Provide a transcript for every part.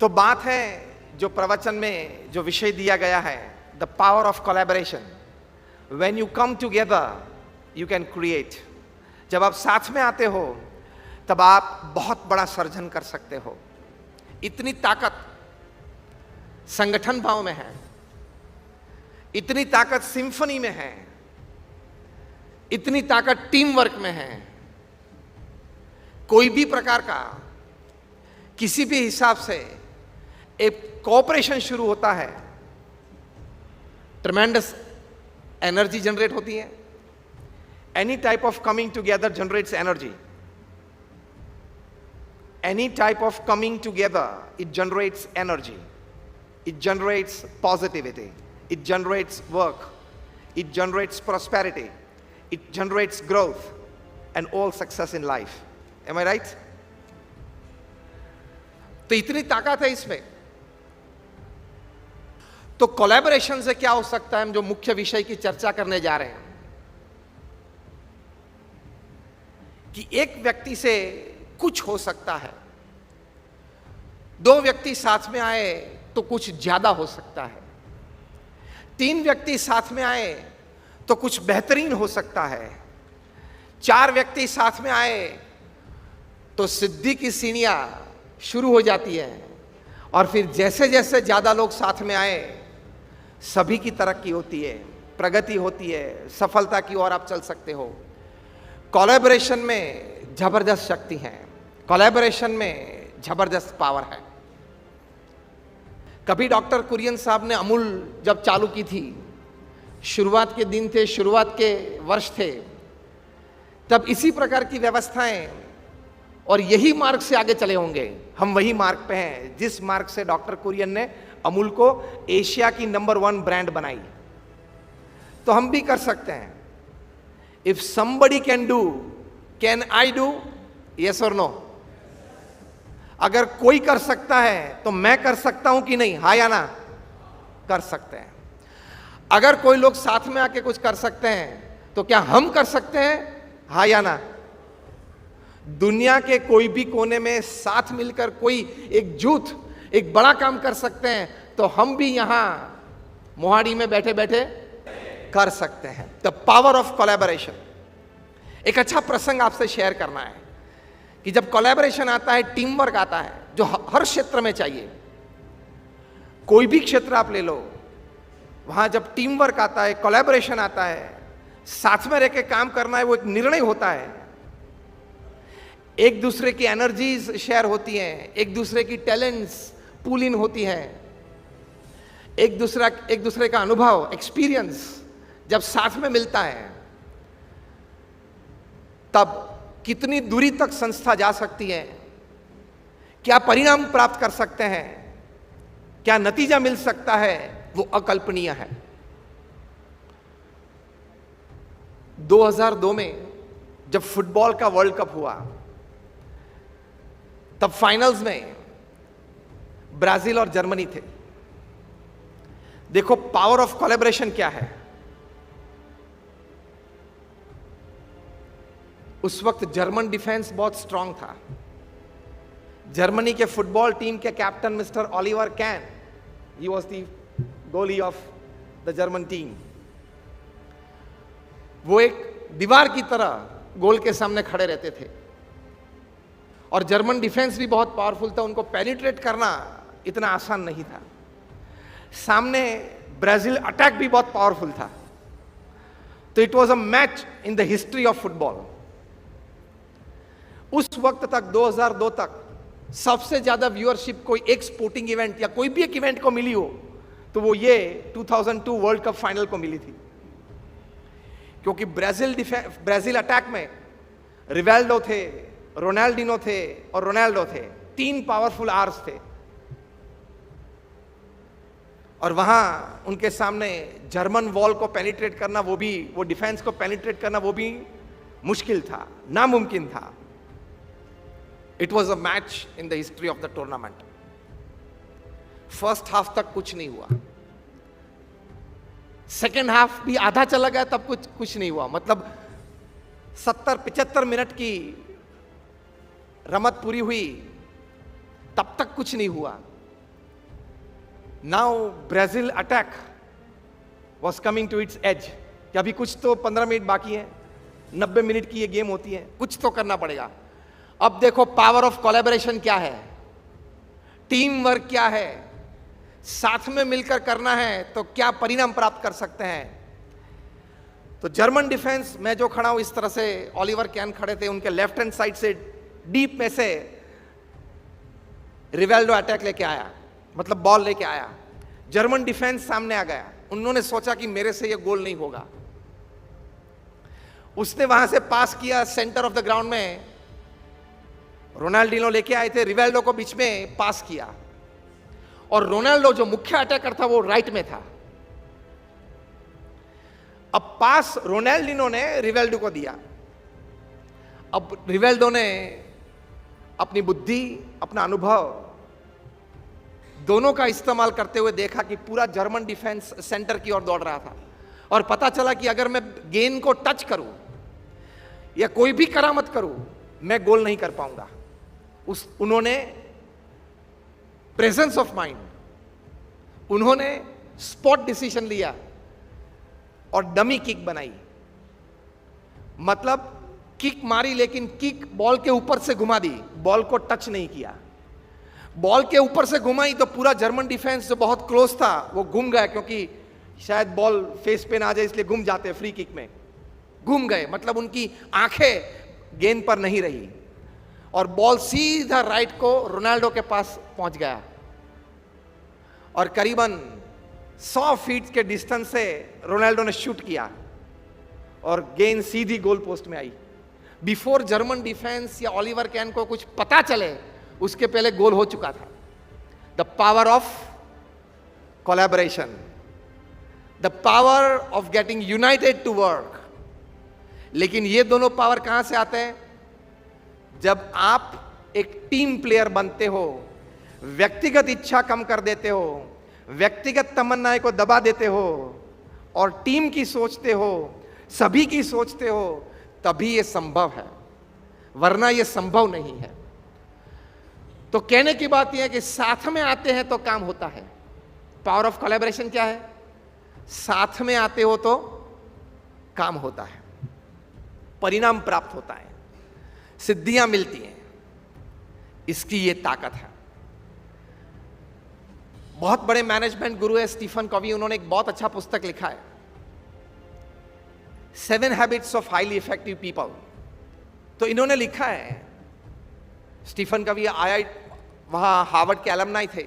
तो बात है जो प्रवचन में जो विषय दिया गया है, the power of collaboration. When you come together you can create. जब आप साथ में आते हो तब आप बहुत बड़ा सर्जन कर सकते हो। इतनी ताकत संगठन भाव में है, इतनी ताकत सिम्फनी में है, इतनी ताकत टीम वर्क में है। कोई भी प्रकार का किसी भी हिसाब से एक कोऑपरेशन शुरू होता है, ट्रेमेंडस एनर्जी जनरेट होती है। Any type of coming together generates energy. Any type of coming together, it generates energy, it generates positivity, it generates work, it generates prosperity, it generates growth and all success in life. Am I right? तो इतनी ताकत है इसमें। तो collaboration से क्या हो सकता है, हम जो मुख्य विषय की चर्चा करने जा रहे हैं कि एक व्यक्ति से कुछ हो सकता है, दो व्यक्ति साथ में आए तो कुछ ज्यादा हो सकता है, तीन व्यक्ति साथ में आए तो कुछ बेहतरीन हो सकता है, चार व्यक्ति साथ में आए तो सिद्धि की सीढ़ियां शुरू हो जाती है। और फिर जैसे जैसे ज्यादा लोग साथ में आए सभी की तरक्की होती है, प्रगति होती है, सफलता की ओर आप चल सकते हो। कोलैबोरेशन में जबरदस्त शक्ति है, कोलैबोरेशन में जबरदस्त पावर है। कभी डॉक्टर कुरियन साहब ने अमूल जब चालू की थी, शुरुआत के दिन थे, शुरुआत के वर्ष थे, तब इसी प्रकार की व्यवस्थाएं और यही मार्ग से आगे चले होंगे। हम वही मार्ग पे हैं जिस मार्ग से डॉक्टर कुरियन ने अमूल को एशिया की नंबर 1 ब्रांड बनाई। तो हम भी कर सकते हैं। If somebody can do, can I do? Yes और नो? अगर कोई कर सकता है तो मैं कर सकता हूं कि नहीं? हाँ या ना? कर सकते हैं। अगर कोई लोग साथ में आके कुछ कर सकते हैं तो क्या हम कर सकते हैं? हाँ या ना? दुनिया के कोई भी कोने में साथ मिलकर कोई एकजुट एक बड़ा काम कर सकते हैं, तो हम भी यहां मोहाड़ी में बैठे बैठे कर सकते हैं। The power of collaboration. एक अच्छा प्रसंग आपसे शेयर करना है कि जब कोलैबोरेशन आता है, टीम वर्क आता है, जो हर क्षेत्र में चाहिए। कोई भी क्षेत्र आप ले लो, वहां जब टीम वर्क आता है, कोलैबोरेशन आता है, साथ में रह के काम करना है, वो एक निर्णय होता है। एक दूसरे की एनर्जीज शेयर होती हैं, एक दूसरे की टैलेंट्स पूल इन होती हैं, एक दूसरे का अनुभव, एक्सपीरियंस जब साथ में मिलता है, तब कितनी दूरी तक संस्था जा सकती है, क्या परिणाम प्राप्त कर सकते हैं, क्या नतीजा मिल सकता है, वो अकल्पनीय है। 2002 में जब फुटबॉल का वर्ल्ड कप हुआ, तब फाइनल्स में ब्राजील और जर्मनी थे। देखो पावर ऑफ कोलैबोरेशन क्या है। उस वक्त जर्मन डिफेंस बहुत स्ट्रांग था। जर्मनी के फुटबॉल टीम के captain mister Oliver can, he was the गोली ऑफ द जर्मन टीम। वो एक दीवार की तरह गोल के सामने खड़े रहते थे और जर्मन डिफेंस भी बहुत पावरफुल था, उनको पेनिट्रेट करना इतना आसान नहीं था। सामने ब्राजील अटैक भी बहुत पावरफुल था। तो it was a match in the history of football. उस वक्त तक 2002 तक सबसे ज्यादा व्यूअरशिप कोई एक स्पोर्टिंग इवेंट या कोई भी एक इवेंट को मिली हो तो वो ये 2002 वर्ल्ड कप फाइनल को मिली थी। क्योंकि ब्राजील अटैक में रिवेल्डो थे, रोनाल्डिनो थे और रोनाल्डो थे, 3 पावरफुल आर्स थे। और वहां उनके सामने जर्मन वॉल को पेनिट्रेट करना, वो डिफेंस को पेनिट्रेट करना, वो भी मुश्किल था, नामुमकिन था। It was a match in the history of the tournament. First half तक कुछ नहीं हुआ, सेकेंड हाफ भी आधा चला गया तब कुछ नहीं हुआ। मतलब 70-75 मिनट की रमत पूरी हुई तब तक कुछ नहीं हुआ। Now Brazil attack was coming to its edge, कि अभी कुछ तो 15 मिनट बाकी है, 90 मिनट की ये गेम होती है, कुछ तो करना पड़ेगा। अब देखो पावर ऑफ कोलैबोरेशन क्या है, टीम वर्क क्या है, साथ में मिलकर करना है तो क्या परिणाम प्राप्त कर सकते हैं। तो जर्मन डिफेंस में जो खड़ा हूं इस तरह से, ओलिवर कैन खड़े थे, उनके लेफ्ट हैंड साइड से डीप में से रिवेल्डो अटैक लेके आया, मतलब बॉल लेके आया, जर्मन डिफेंस सामने आ गया। उन्होंने सोचा कि मेरे से ये गोल नहीं होगा, उसने वहां से पास किया सेंटर ऑफ द ग्राउंड में, रोनाल्डिनो लेके आए थे, रिवेल्डो को बीच में पास किया, और रोनाल्डो जो मुख्य अटैकर था वो राइट में था। अब पास रोनाल्डिनो ने रिवेल्डो को दिया। अब रिवेल्डो ने अपनी बुद्धि, अपना अनुभव दोनों का इस्तेमाल करते हुए देखा कि पूरा जर्मन डिफेंस सेंटर की ओर दौड़ रहा था, और पता चला कि अगर मैं गेंद को टच करूं या कोई भी करामत करूं, मैं गोल नहीं कर पाऊंगा। उन्होंने प्रेजेंस ऑफ माइंड, उन्होंने स्पॉट डिसीजन लिया और डमी किक बनाई, मतलब किक मारी लेकिन किक बॉल के ऊपर से घुमा दी, बॉल को टच नहीं किया। बॉल के ऊपर से घुमाई तो पूरा जर्मन डिफेंस जो बहुत क्लोज था वो घूम गया, क्योंकि शायद बॉल फेस पे ना जाए इसलिए घूम जाते, फ्री किक में घूम गए, मतलब उनकी आंखें गेंद पर नहीं रही, और बॉल सीधा राइट को रोनाल्डो के पास पहुंच गया, और करीबन 100 फीट के डिस्टेंस से रोनाल्डो ने शूट किया और गेंद सीधी गोल पोस्ट में आई। बिफोर जर्मन डिफेंस या ओलिवर कैन को कुछ पता चले, उसके पहले गोल हो चुका था। The power of collaboration, the power of getting united to work. लेकिन ये दोनों पावर कहां से आते हैं? जब आप एक टीम प्लेयर बनते हो, व्यक्तिगत इच्छा कम कर देते हो, व्यक्तिगत तमन्नाएं को दबा देते हो और टीम की सोचते हो, सभी की सोचते हो, तभी ये संभव है, वरना ये संभव नहीं है। तो कहने की बात यह है कि साथ में आते हैं तो काम होता है। पावर ऑफ कोलैबोरेशन क्या है? साथ में आते हो तो काम होता है, परिणाम प्राप्त होता है, सिद्धियां मिलती हैं, इसकी ये ताकत है। बहुत बड़े मैनेजमेंट गुरु है स्टीफन कवी, उन्होंने एक बहुत अच्छा पुस्तक लिखा है, 7 habits of highly effective people. तो इन्होंने लिखा है, स्टीफन कवी वहां हार्वर्ड के एलमनाई थे,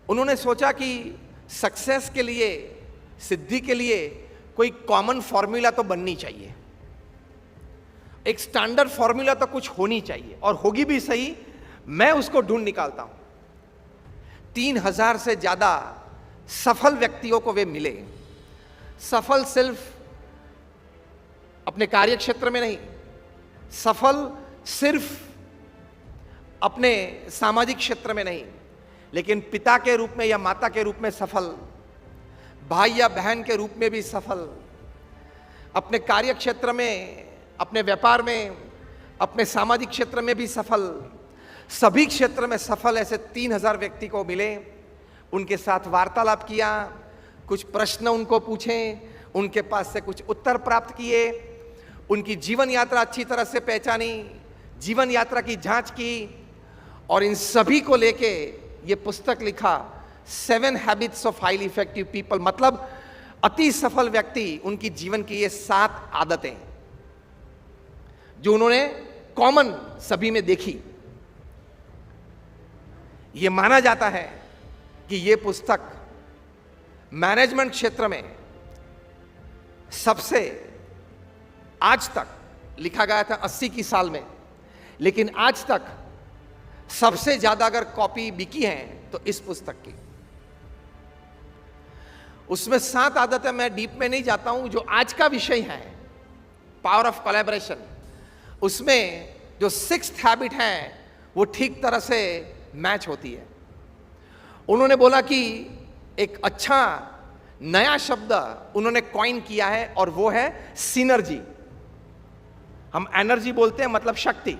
उन्होंने सोचा कि सक्सेस के लिए, सिद्धि के लिए कोई कॉमन फॉर्मूला तो बननी चाहिए, एक स्टैंडर्ड फॉर्मूला तो कुछ होनी चाहिए, और होगी भी सही, मैं उसको ढूंढ निकालता हूं। 3000 से ज्यादा सफल व्यक्तियों को वे मिले। सफल सिर्फ अपने कार्य क्षेत्र में नहीं, सफल सिर्फ अपने सामाजिक क्षेत्र में नहीं, लेकिन पिता के रूप में या माता के रूप में सफल, भाई या बहन के रूप में भी सफल, अपने कार्य क्षेत्र में, अपने व्यापार में, अपने सामाजिक क्षेत्र में भी सफल, सभी क्षेत्र में सफल ऐसे 3000 व्यक्ति को मिले। उनके साथ वार्तालाप किया, कुछ प्रश्न उनको पूछे, उनके पास से कुछ उत्तर प्राप्त किए, उनकी जीवन यात्रा अच्छी तरह से पहचानी, जीवन यात्रा की जांच की, और इन सभी को लेके ये पुस्तक लिखा, 7 habits of highly effective people. मतलब अति सफल व्यक्ति, उनकी जीवन की ये 7 आदतें जो उन्होंने कॉमन सभी में देखी। ये माना जाता है कि ये पुस्तक मैनेजमेंट क्षेत्र में सबसे, आज तक लिखा गया था 80 की साल में, लेकिन आज तक सबसे ज्यादा अगर कॉपी बिकी हैं तो इस पुस्तक की। उसमें 7 आदतें, मैं डीप में नहीं जाता हूं, जो आज का विषय है, पावर ऑफ कोलैबोरेशन, उसमें जो 6th हैबिट है वो ठीक तरह से मैच होती है। उन्होंने बोला कि एक अच्छा नया शब्द उन्होंने कॉइन किया है, और वो है सिनर्जी। हम एनर्जी बोलते हैं, मतलब शक्ति,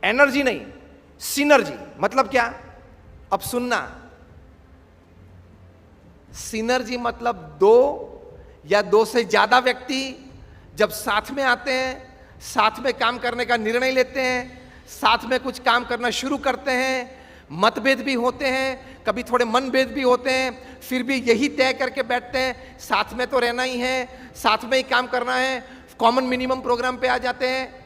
एनर्जी नहीं, सिनर्जी मतलब क्या? अब सुनना, सिनर्जी मतलब दो या दो से ज्यादा व्यक्ति जब साथ में आते हैं, साथ में काम करने का निर्णय लेते हैं, साथ में कुछ काम करना शुरू करते हैं। मतभेद भी होते हैं, कभी थोड़े मनभेद भी होते हैं, फिर भी यही तय करके बैठते हैं साथ में तो रहना ही है, साथ में ही काम करना है, कॉमन मिनिमम प्रोग्राम पे आ जाते हैं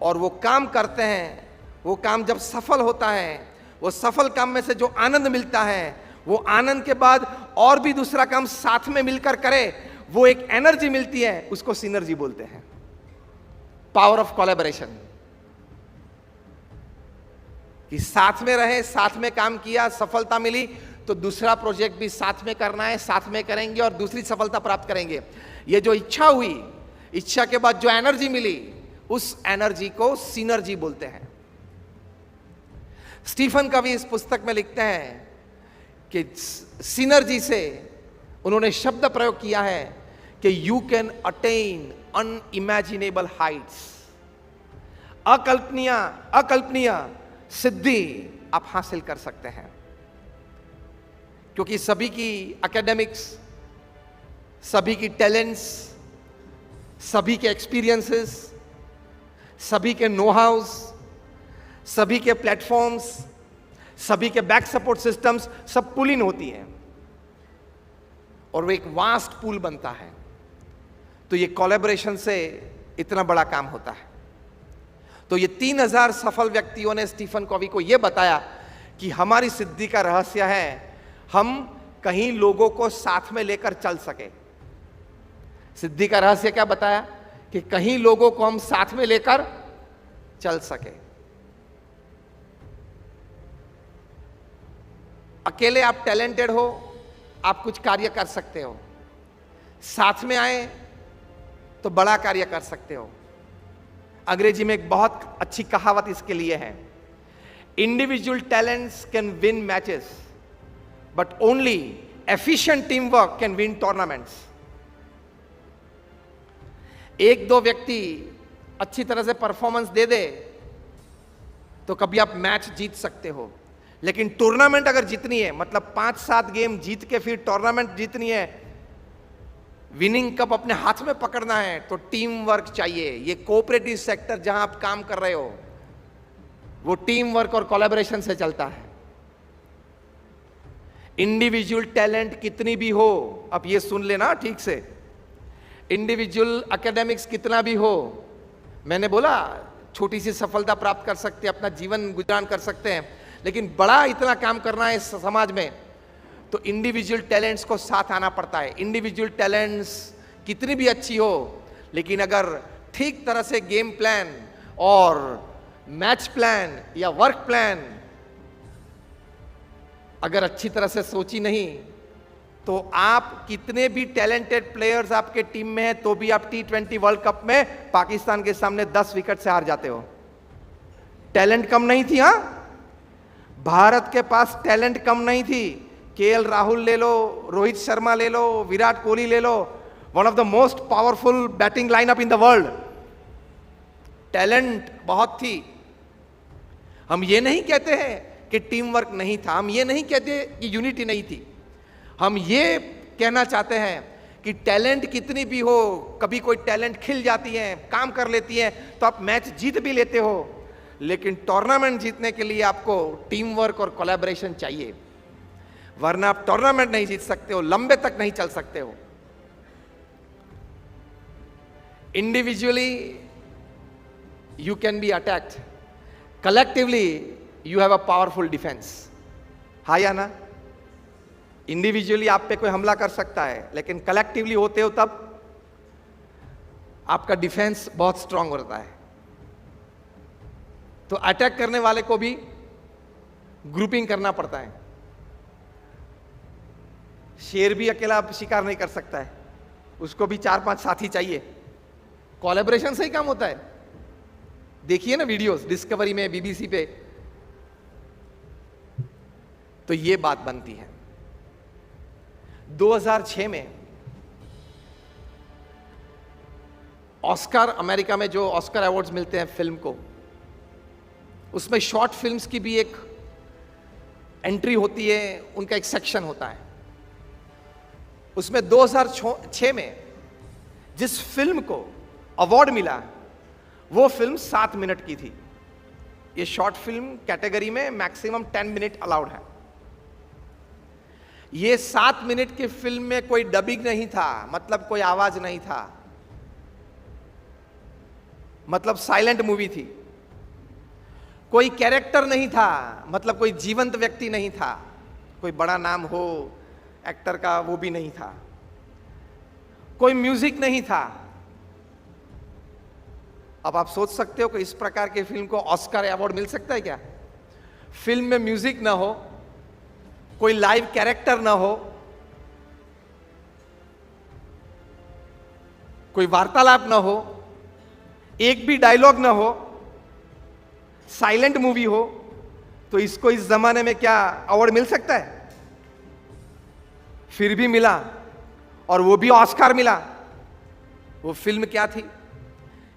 और वो काम करते हैं। वो काम जब सफल होता है, वो सफल काम में से जो आनंद मिलता है, वो आनंद के बाद और भी दूसरा काम साथ में मिलकर करे, वो एक एनर्जी मिलती है, उसको सिनर्जी बोलते हैं। पावर ऑफ कोलैबोरेशन, कि साथ में रहे, साथ में काम किया, सफलता मिली तो दूसरा प्रोजेक्ट भी साथ में करना है, साथ में करेंगे और दूसरी सफलता प्राप्त करेंगे। ये जो इच्छा हुई, इच्छा के बाद जो एनर्जी मिली, उस एनर्जी को सिनर्जी बोलते हैं। स्टीफन कवी इस पुस्तक में लिखते हैं कि सिनर्जी से उन्होंने शब्द प्रयोग किया है कि you can attain unimaginable Heights. अकल्पनीय सिद्धि आप हासिल कर सकते हैं, क्योंकि सभी की एकेडमिक्स, सभी की टैलेंट्स, सभी के एक्सपीरियंसेस, सभी के नो हाउस, सभी के प्लेटफॉर्म्स, सभी के बैक सपोर्ट सिस्टम्स सब पुल इन होती हैं और वो एक वास्ट पूल बनता है। तो ये कोलैबोरेशन से इतना बड़ा काम होता है। तो ये 3000 सफल व्यक्तियों ने स्टीफन कॉवी को यह बताया कि हमारी सिद्धि का रहस्य है हम कहीं लोगों को साथ में लेकर चल सके। सिद्धि का रहस्य क्या बताया? कि कहीं लोगों को हम साथ में लेकर चल सके। अकेले आप टैलेंटेड हो, आप कुछ कार्य कर सकते हो, साथ में आए तो बड़ा कार्य कर सकते हो। अंग्रेजी में एक बहुत अच्छी कहावत इसके लिए है, individual talents can win matches but only efficient team work can win tournaments. एक दो व्यक्ति अच्छी तरह से परफॉर्मेंस दे दे तो कभी आप मैच जीत सकते हो, लेकिन टूर्नामेंट अगर जीतनी है, मतलब 5-7 गेम जीत के फिर टूर्नामेंट जीतनी है, विनिंग कप अपने हाथ में पकड़ना है, तो टीम वर्क चाहिए। ये कोऑपरेटिव सेक्टर जहां आप काम कर रहे हो, वो टीम वर्क और कोलैबोरेशन से चलता है। इंडिविजुअल टैलेंट कितनी भी हो, अब ये सुन लेना ठीक से, इंडिविजुअल एकेडमिक्स कितना भी हो, मैंने बोला छोटी सी सफलता प्राप्त कर सकते हैं, अपना जीवन गुजारा कर सकते हैं, लेकिन बड़ा इतना काम करना है इस समाज में, तो इंडिविजुअल टैलेंट्स को साथ आना पड़ता है। इंडिविजुअल टैलेंट्स कितनी भी अच्छी हो, लेकिन अगर ठीक तरह से गेम प्लान और मैच प्लान या वर्क प्लान अगर अच्छी तरह से सोची नहीं, तो आप कितने भी टैलेंटेड प्लेयर्स आपके टीम में हैं, तो भी आप T20 वर्ल्ड कप में पाकिस्तान के सामने 10 विकेट से हार जाते हो। टैलेंट कम नहीं थी, हां, भारत के पास टैलेंट कम नहीं थी। केएल राहुल ले लो, रोहित शर्मा ले लो, विराट कोहली ले लो, one of the most powerful batting lineup in the world. Talent बहुत थी। हम ये नहीं कहते हैं कि टीम वर्क नहीं था, हम ये नहीं कहते कि यूनिटी नहीं थी, हम ये कहना चाहते हैं कि टैलेंट कितनी भी हो, कभी कोई टैलेंट खिल जाती है, काम कर लेती है, तो आप मैच जीत भी लेते हो, लेकिन टूर्नामेंट जीतने के लिए आपको टीम वर्क और कोलैबोरेशन चाहिए, वरना आप टूर्नामेंट नहीं जीत सकते हो, लंबे तक नहीं चल सकते हो। Individually you can be attacked, collectively you have a powerful defence. हाँ या ना? इंडिविजुअली आप पे कोई हमला कर सकता है, लेकिन कलेक्टिवली होते हो तब आपका डिफेंस बहुत स्ट्रांग होता है। तो अटैक करने वाले को भी ग्रुपिंग करना पड़ता है। शेर भी अकेला शिकार नहीं कर सकता है, उसको भी 4-5 साथी चाहिए। कोलैबोरेशन से ही काम होता है। देखिए ना वीडियोस डिस्कवरी में, बीबीसी पे, तो ये बात बनती है। 2006 में ऑस्कर, अमेरिका में जो ऑस्कर अवार्ड्स मिलते हैं फिल्म को, उसमें शॉर्ट फिल्म्स की भी एक एंट्री होती है, उनका एक सेक्शन होता है। उसमें 2006 में जिस फिल्म को अवार्ड मिला वो फिल्म 7 मिनट की थी। ये शॉर्ट फिल्म कैटेगरी में मैक्सिमम 10 मिनट अलाउड है। ये 7 मिनट की फिल्म में कोई डबिंग नहीं था, मतलब कोई आवाज नहीं था, मतलब साइलेंट मूवी थी। कोई कैरेक्टर नहीं था, मतलब कोई जीवंत व्यक्ति नहीं था, कोई बड़ा नाम हो एक्टर का वो भी नहीं था, कोई म्यूजिक नहीं था। अब आप सोच सकते हो कि इस प्रकार की फिल्म को ऑस्कर अवार्ड मिल सकता है क्या? फिल्म में म्यूजिक ना हो, कोई लाइव कैरेक्टर ना हो, कोई वार्तालाप ना हो, एक भी डायलॉग ना हो, साइलेंट मूवी हो, तो इसको इस जमाने में क्या अवार्ड मिल सकता है? फिर भी मिला, और वो भी ऑस्कर मिला। वो फिल्म क्या थी?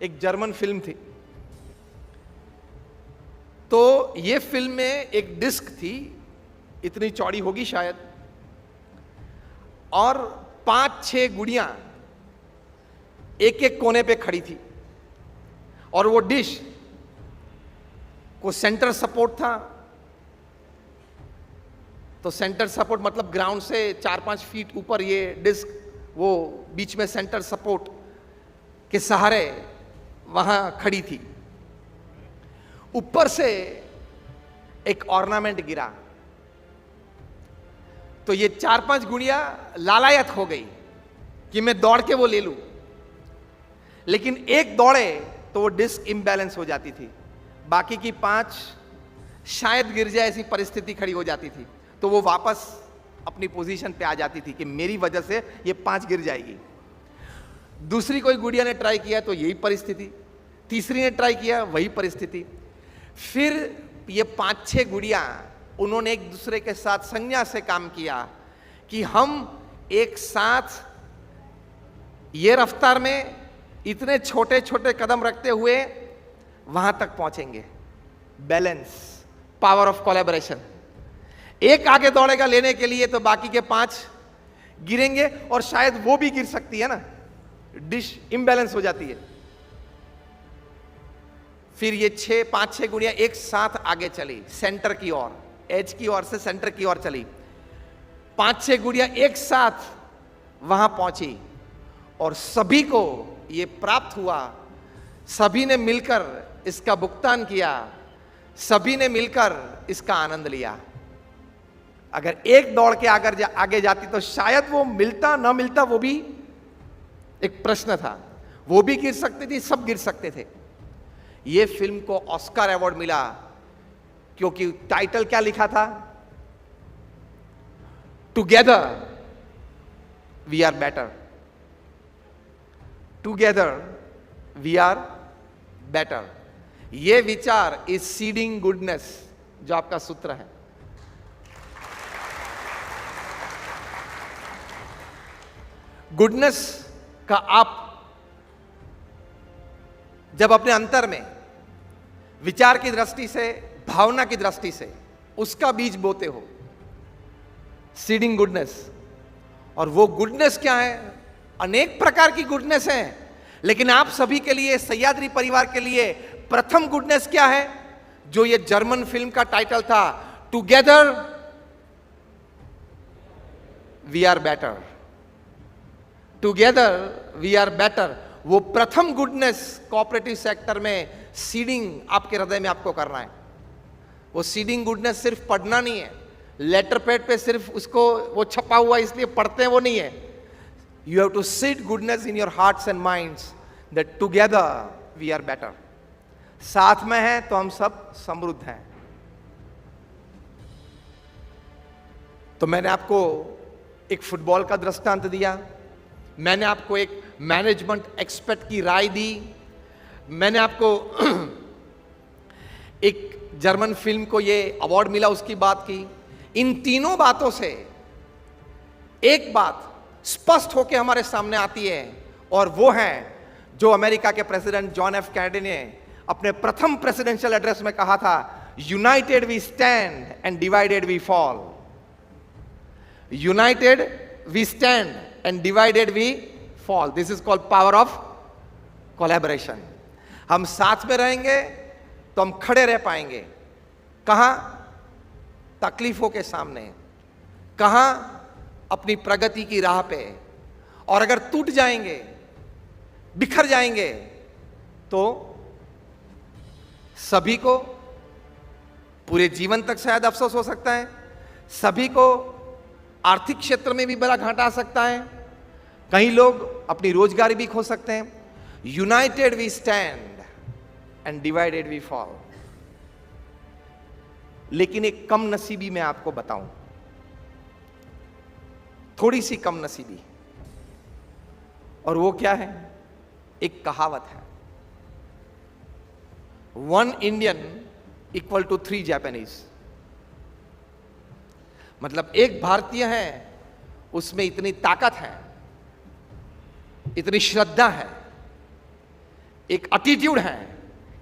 एक जर्मन फिल्म थी। तो ये फिल्म में एक डिस्क थी, इतनी चौड़ी होगी शायद, और 5-6 गुड़ियां एक एक कोने पे खड़ी थी, और वो डिश को सेंटर सपोर्ट था। तो सेंटर सपोर्ट मतलब ग्राउंड से 4-5 फीट ऊपर ये डिस्क, वो बीच में सेंटर सपोर्ट के सहारे वहां खड़ी थी। ऊपर से एक ऑर्नामेंट गिरा, तो ये 4-5 गुड़ियां लालायत हो गई कि मैं दौड़ के वो ले लूं, लेकिन एक दौड़े तो वो डिस्क इम्बैलेंस हो जाती थी, बाकी की 5 शायद गिर जाए, ऐसी परिस्थिति खड़ी हो जाती थी। तो वो वापस अपनी पोजीशन पे आ जाती थी कि मेरी वजह से ये 5 गिर जाएगी। दूसरी कोई गुड़िया ने ट्राई किया तो यही परिस्थिति, तीसरी ने ट्राई किया वही परिस्थिति। फिर ये 5-6 गुड़िया उन्होंने एक दूसरे के साथ संज्ञा से काम किया कि हम एक साथ ये रफ्तार में इतने छोटे छोटे कदम रखते हुए वहां तक पहुंचेंगे। Balance, power of collaboration. एक आगे दौड़ेगा लेने के लिए तो बाकी के 5 गिरेंगे, और शायद वो भी गिर सकती है ना, डिश इम्बैलेंस हो जाती है। फिर ये 5-6 गुड़ियां एक साथ आगे चली सेंटर की ओर, एज की ओर से सेंटर की ओर चली। 5-6 गुड़ियां एक साथ वहां पहुंची, और सभी को ये प्राप्त हुआ, सभी ने मिलकर इसका भुगतान किया, सभी ने मिलकर इसका आनंद लिया। अगर एक दौड़ के आगे जाती तो शायद वो मिलता ना मिलता, वो भी एक प्रश्न था। वो भी गिर सकती थी, सब गिर सकते थे। ये फिल्म को ऑस्कर अवार्ड मिला क्योंकि टाइटल क्या लिखा था? Together we are better. Together we are better. ये विचार इज सीडिंग गुडनेस, जो आपका सूत्र है। गुडनेस का आप जब अपने अंतर में विचार की दृष्टि से, भावना की दृष्टि से उसका बीज बोते हो, सीडिंग गुडनेस। और वो गुडनेस क्या है? अनेक प्रकार की गुडनेस है, लेकिन आप सभी के लिए, सह्याद्री परिवार के लिए प्रथम गुडनेस क्या है? जो ये जर्मन फिल्म का टाइटल था, together we are better. Together we are better, वो प्रथम गुडनेस कोऑपरेटिव सेक्टर में सीडिंग आपके हृदय में आपको करना है। वो सीडिंग गुडनेस सिर्फ पढ़ना नहीं है, लेटर पैड पे सिर्फ उसको वो छपा हुआ इसलिए पढ़ते हैं वो नहीं है। You have to seed goodness in your hearts and minds that together we are better. साथ में हैं तो हम सब समृद्ध हैं। तो मैंने आपको एक फुटबॉल का दृष्टांत दिया, मैंने आपको एक मैनेजमेंट एक्सपर्ट की राय दी, मैंने आपको एक जर्मन फिल्म को ये अवार्ड मिला उसकी बात की। इन तीनों बातों से एक बात स्पष्ट होकर हमारे सामने आती है, और वो है जो अमेरिका के प्रेसिडेंट जॉन एफ कैनेडी ने अपने प्रथम प्रेसिडेंशियल एड्रेस में कहा था, united we stand and divided we fall. United we stand and divided we fall. This is called power of collaboration. हम साथ में रहेंगे तो हम खड़े रह पाएंगे. कहां? तकलीफों के सामने. कहां? अपनी प्रगति की राह पे. और अगर टूट जाएंगे, बिखर जाएंगे, तो सभी को पूरे जीवन तक शायद अफसोस हो सकता है. सभी को आर्थिक क्षेत्र में भी बड़ा घाटा आ सकता है. कई लोग अपनी रोजगारी भी खो सकते हैं. United we stand and divided we fall. लेकिन एक कम नसीबी मैं आपको बताऊं, थोड़ी सी कम नसीबी, और वो क्या है? एक कहावत है, 1 इंडियन इक्वल टू 3 जापानीज. मतलब एक भारतीय है, उसमें इतनी ताकत है, इतनी श्रद्धा है, एक एटीट्यूड है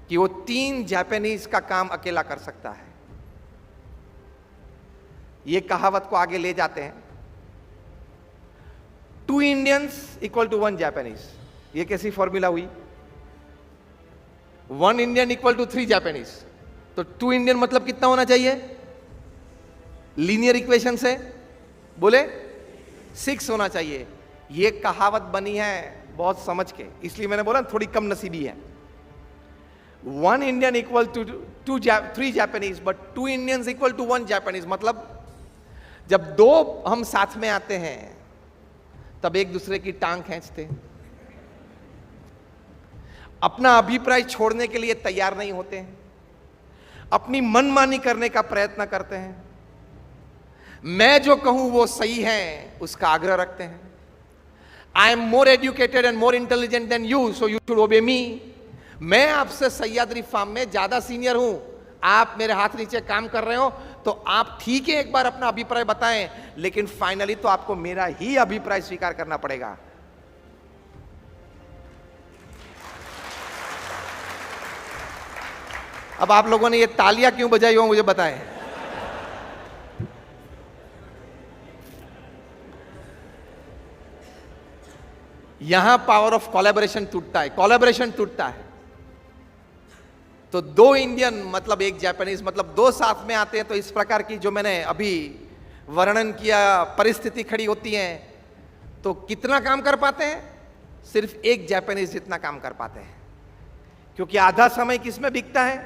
कि वो 3 जापानीज का काम अकेला कर सकता है. ये कहावत को आगे ले जाते हैं, 2 इंडियंस इक्वल टू 1 जापानीज. ये कैसी फॉर्मूला हुई? 1 इंडियन इक्वल टू 3 जापानीज. तो 2 इंडियन मतलब कितना होना चाहिए? लीनियर इक्वेशन से बोले 6 होना चाहिए. ये कहावत बनी है बहुत समझ के, इसलिए मैंने बोला थोड़ी कम नसीबी है. 1 Indian equal to 3 Japanese, but 2 Indians equal to 1 Japanese. मतलब जब 2 हम साथ में आते हैं तब एक दूसरे की टांग खींचते हैं, अपना अभिप्राय छोड़ने के लिए तैयार नहीं होते हैं, अपनी मनमानी करने का प्रयत्न करते हैं, मैं जो कहूं वो सही है उसका आग्रह रखते हैं. I am more educated and more intelligent than you, so you should obey me. मैं आपसे सह्याद्री फार्म में ज्यादा सीनियर हूं, आप मेरे हाथ नीचे काम कर रहे हो, तो आप ठीक है एक बार अपना अभिप्राय बताएं, लेकिन फाइनली तो आपको मेरा ही अभिप्राय स्वीकार करना पड़ेगा. अब आप लोगों ने ये तालियां क्यों बजाई हो मुझे बताएं. यहां पावर ऑफ कोलैबोरेशन टूटता है, कोलैबोरेशन टूटता है. तो 2 इंडियन मतलब 1 जापानीज, मतलब 2 साथ में आते हैं तो इस प्रकार की जो मैंने अभी वर्णन किया परिस्थिति खड़ी होती है. तो कितना काम कर पाते हैं? सिर्फ 1 जापानीज जितना काम कर पाते हैं. क्योंकि आधा समय किसमें बिकता है?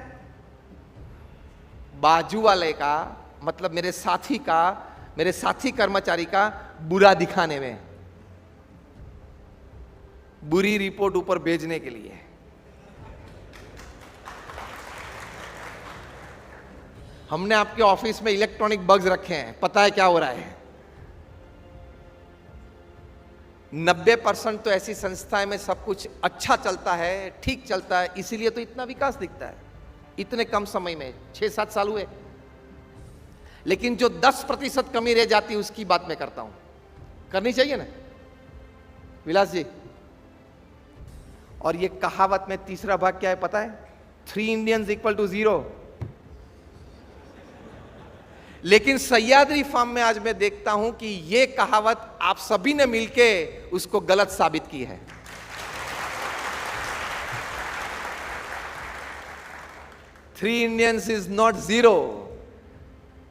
बाजू वाले का, मतलब मेरे साथी का, मेरे साथी कर्मचारी का बुरा दिखाने में, बुरी रिपोर्ट ऊपर भेजने के लिए. हमने आपके ऑफिस में इलेक्ट्रॉनिक बग्स रखे हैं, पता है क्या हो रहा है? 90% तो ऐसी संस्थाएं में सब कुछ अच्छा चलता है, ठीक चलता है, इसीलिए तो इतना विकास दिखता है इतने कम समय में. 6-7 साल हुए. लेकिन जो 10% कमी रह जाती है उसकी बात मैं करता हूं. करनी चाहिए ना विलास जी? और ये कहावत में तीसरा भाग क्या है पता है? 3 इंडियंस इक्वल टू 0. लेकिन सह्याद्री फार्म में आज मैं देखता हूं कि ये कहावत आप सभी ने मिलके उसको गलत साबित की है. Three Indians is not 0.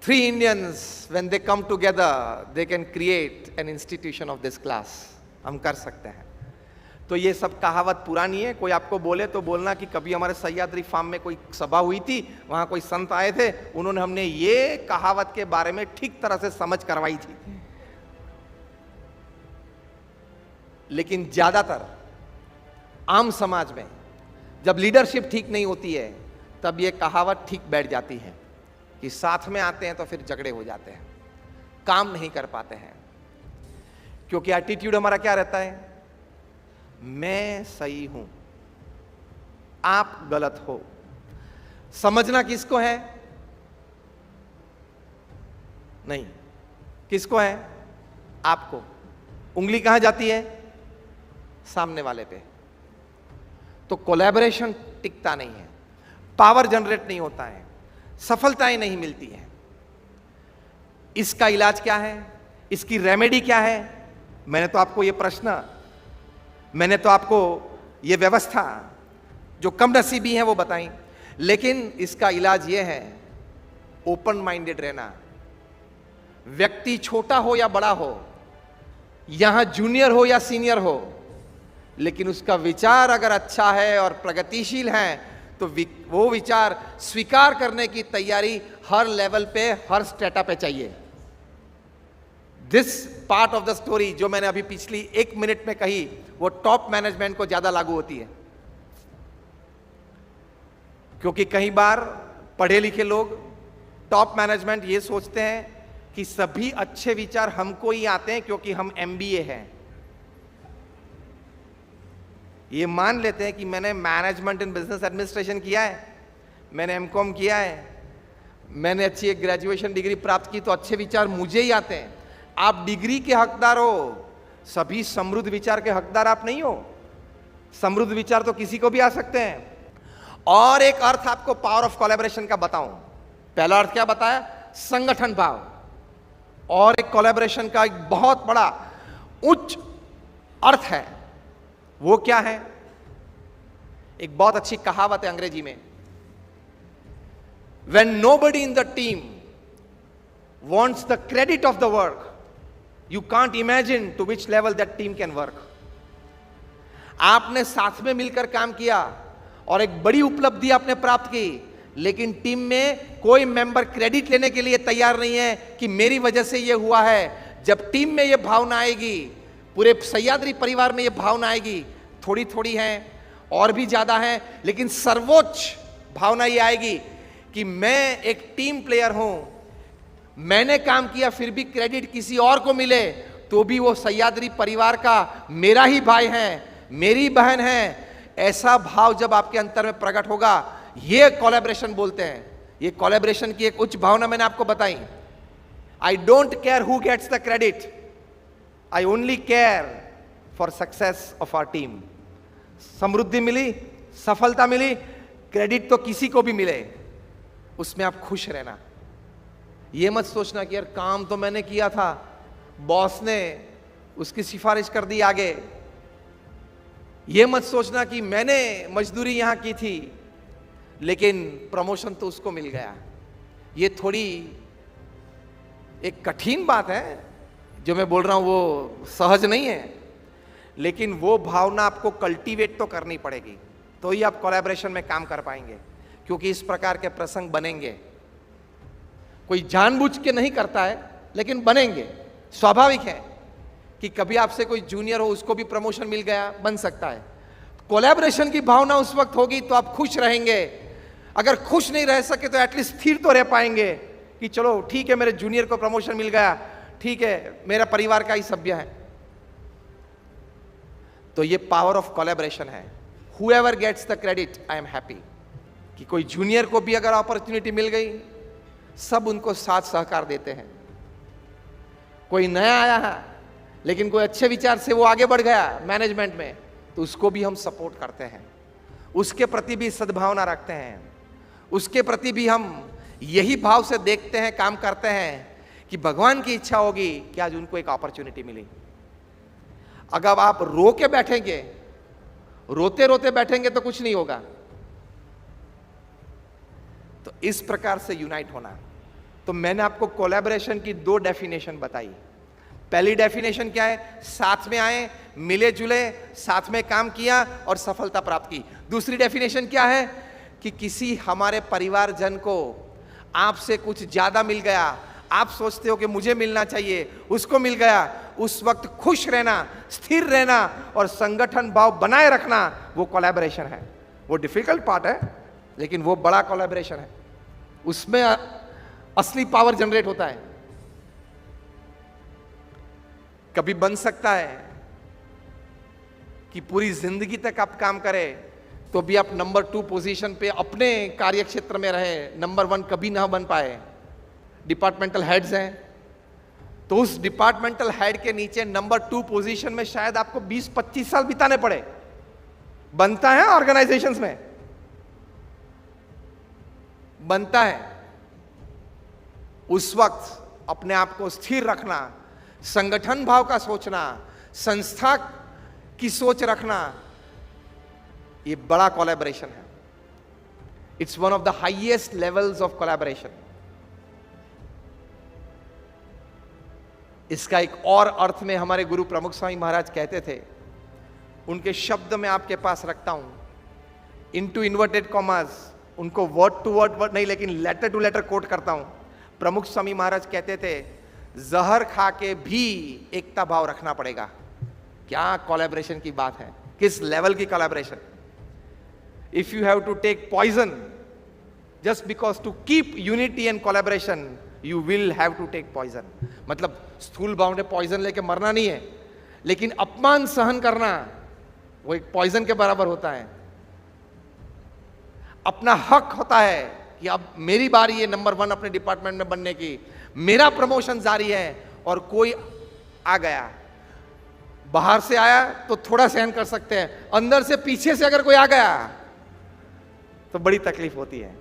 3 Indians, when they come together, they can create an institution of this class. हम कर सकते हैं. तो ये सब कहावत पुरानी है. कोई आपको बोले तो बोलना कि कभी हमारे सह्याद्री फार्म में कोई सभा हुई थी, वहां कोई संत आए थे, उन्होंने हमने ये कहावत के बारे में ठीक तरह से समझ करवाई थी. लेकिन ज्यादातर आम समाज में जब लीडरशिप ठीक नहीं होती है तब ये कहावत ठीक बैठ जाती है कि साथ में आते हैं तो फिर झगड़े हो जाते हैं, काम नहीं कर पाते हैं. क्योंकि एटीट्यूड हमारा क्या रहता है? मैं सही हूं, आप गलत हो. समझना किसको है? नहीं, किसको है? आपको. उंगली कहां जाती है? सामने वाले पे. तो कोलैबोरेशन टिकता नहीं है, पावर जनरेट नहीं होता है, सफलताएं नहीं मिलती है. इसका इलाज क्या है? इसकी रेमेडी क्या है? मैंने तो आपको ये प्रश्न, मैंने तो आपको ये व्यवस्था जो कम नसीबी है वो बताई, लेकिन इसका इलाज ये है ओपन माइंडेड रहना। व्यक्ति छोटा हो या बड़ा हो, यहां जूनियर हो या सीनियर हो, लेकिन उसका विचार अगर अच्छा है और प्रगतिशील है तो वो विचार स्वीकार करने की तैयारी हर लेवल पे, हर स्टेटा पे चाहिए। This part of the story जो मैंने अभी पिछली 1 मिनट में कही, वो टॉप मैनेजमेंट को ज्यादा लागू होती है, क्योंकि कई बार पढ़े लिखे लोग, टॉप मैनेजमेंट ये सोचते हैं कि सभी अच्छे विचार हमको ही आते हैं क्योंकि हम एमबीए हैं। ये मान लेते हैं कि मैंने मैनेजमेंट इन बिजनेस एडमिनिस्ट्रेशन किया है, मैंने एमकॉम किया है, मैंने अच्छी एक ग्रेजुएशन डिग्री प्राप्त की, तो अच्छे विचार मुझे ही आते हैं। आप डिग्री के हकदार हो, सभी समृद्ध विचार के हकदार आप नहीं हो। समृद्ध विचार तो किसी को भी आ सकते हैं। और एक अर्थ आपको पावर ऑफ कोलैबोरेशन का बताऊं। पहला अर्थ क्या बताया? संगठन भाव। और एक कोलैबोरेशन का एक बहुत बड़ा उच्च अर्थ है, वो क्या है? एक बहुत अच्छी कहावत है अंग्रेजी में, when nobody in the team wants the credit of the work, you can't imagine to which level that team can work. आपने साथ में मिलकर काम किया और एक बड़ी उपलब्धि आपने प्राप्त की, लेकिन टीम में कोई मेंबर क्रेडिट लेने के लिए तैयार नहीं है कि मेरी वजह से यह हुआ है। जब टीम में यह भावना आएगी, पूरे सह्याद्री परिवार में यह भावना आएगी, थोड़ी थोड़ी है और भी ज्यादा है, लेकिन सर्वोच्च भावना यह आएगी कि मैं एक टीम प्लेयर हूं, मैंने काम किया फिर भी क्रेडिट किसी और को मिले तो भी वो सह्याद्री परिवार का मेरा ही भाई है, मेरी बहन है। ऐसा भाव जब आपके अंतर में प्रकट होगा, ये कोलैबोरेशन बोलते हैं। ये कोलैबोरेशन की एक उच्च भावना मैंने आपको बताई। I don't care who gets the credit, I only care for success of our team. समृद्धि मिली, सफलता मिली, क्रेडिट तो किसी को भी मिले, उसमें आप खुश रहना। यह मत सोचना कि यार काम तो मैंने किया था, बॉस ने उसकी सिफारिश कर दी आगे। यह मत सोचना कि मैंने मजदूरी यहां की थी लेकिन प्रमोशन तो उसको मिल गया। ये थोड़ी एक कठिन बात है जो मैं बोल रहा हूं, वो सहज नहीं है, लेकिन वो भावना आपको कल्टीवेट तो करनी पड़ेगी, तो ही आप कोलैबोरेशन में काम कर पाएंगे। क्योंकि इस प्रकार के प्रसंग बनेंगे, कोई जानबूझ के नहीं करता है लेकिन बनेंगे। स्वाभाविक है कि कभी आपसे कोई जूनियर हो, उसको भी प्रमोशन मिल गया, बन सकता है। कोलैबोरेशन की भावना उस वक्त होगी तो आप खुश रहेंगे। अगर खुश नहीं रह सके तो एटलीस्ट स्थिर तो रह पाएंगे कि चलो ठीक है, मेरे जूनियर को प्रमोशन मिल गया, ठीक है, मेरा परिवार का ही सभ्य है। तो ये पावर ऑफ कोलैबोरेशन है। Whoever gets the credit, I am happy. कि कोई जूनियर को भी अगर अपॉर्चुनिटी मिल गई, सब उनको साथ सहकार देते हैं। कोई नया आया है लेकिन कोई अच्छे विचार से वो आगे बढ़ गया मैनेजमेंट में, तो उसको भी हम सपोर्ट करते हैं, उसके प्रति भी सद्भावना रखते हैं, उसके प्रति भी हम यही भाव से देखते हैं, काम करते हैं कि भगवान की इच्छा होगी कि आज उनको एक अपॉर्चुनिटी मिली। अगर आप रो के बैठेंगे, रोते रोते बैठेंगे तो कुछ नहीं होगा। तो इस प्रकार से यूनाइट होना। तो मैंने आपको कोलैबोरेशन की 2 डेफिनेशन बताई। पहली डेफिनेशन क्या है? साथ में आए, मिले जुले, साथ में काम किया और सफलता प्राप्त की। दूसरी डेफिनेशन क्या है? कि किसी हमारे परिवारजन को आपसे कुछ ज्यादा मिल गया, आप सोचते हो कि मुझे मिलना चाहिए, उसको मिल गया, उस वक्त खुश रहना, स्थिर रहना और संगठन भाव बनाए रखना, वो कोलैबोरेशन है। वो डिफिकल्ट पार्ट है लेकिन वो बड़ा कोलैबोरेशन है, उसमें असली पावर जनरेट होता है। कभी बन सकता है कि पूरी जिंदगी तक आप काम करें तो भी आप नंबर 2 पोजीशन पे अपने कार्य क्षेत्र में रहे, नंबर 1 कभी ना बन पाए। डिपार्टमेंटल हेड्स हैं तो उस डिपार्टमेंटल हेड के नीचे नंबर 2 पोजीशन में शायद आपको 20-25 साल बिताने पड़े। बनता है ऑर्गेनाइजेशंस में, बनता है। उस वक्त अपने आप को स्थिर रखना, संगठन भाव का सोचना, संस्था की सोच रखना, ये बड़ा कोलैबोरेशन है। It's one of the highest levels of collaboration. इसका एक और अर्थ में हमारे गुरु प्रमुख स्वामी महाराज कहते थे, उनके शब्द में आपके पास रखता हूं, इनटू इन्वर्टेड कॉमास, उनको वर्ड टू वर्ड नहीं लेकिन लेटर टू लेटर कोट करता हूं। प्रमुख स्वामी महाराज कहते थे, जहर खा के भी एकता भाव रखना पड़ेगा। क्या कोलैबोरेशन की बात है, किस लेवल की collaboration. If you have to take poison just because to keep unity and collaboration, you will have to take poison. मतलब स्थूल भाव में पॉइजन लेके मरना नहीं है, लेकिन अपमान सहन करना वो एक पॉइजन के बराबर होता है। अपना हक होता है कि अब मेरी बारी है नंबर 1 अपने डिपार्टमेंट में बनने की, मेरा प्रमोशन जारी है, और कोई आ गया, बाहर से आया तो थोड़ा सहन कर सकते हैं, अंदर से पीछे से अगर कोई आ गया तो बड़ी तकलीफ होती है।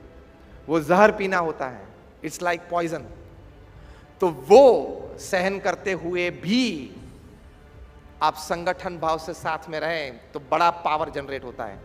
वो जहर पीना होता है, इट्स लाइक पॉइजन। तो वो सहन करते हुए भी आप संगठन भाव से साथ में रहें तो बड़ा पावर जनरेट होता है।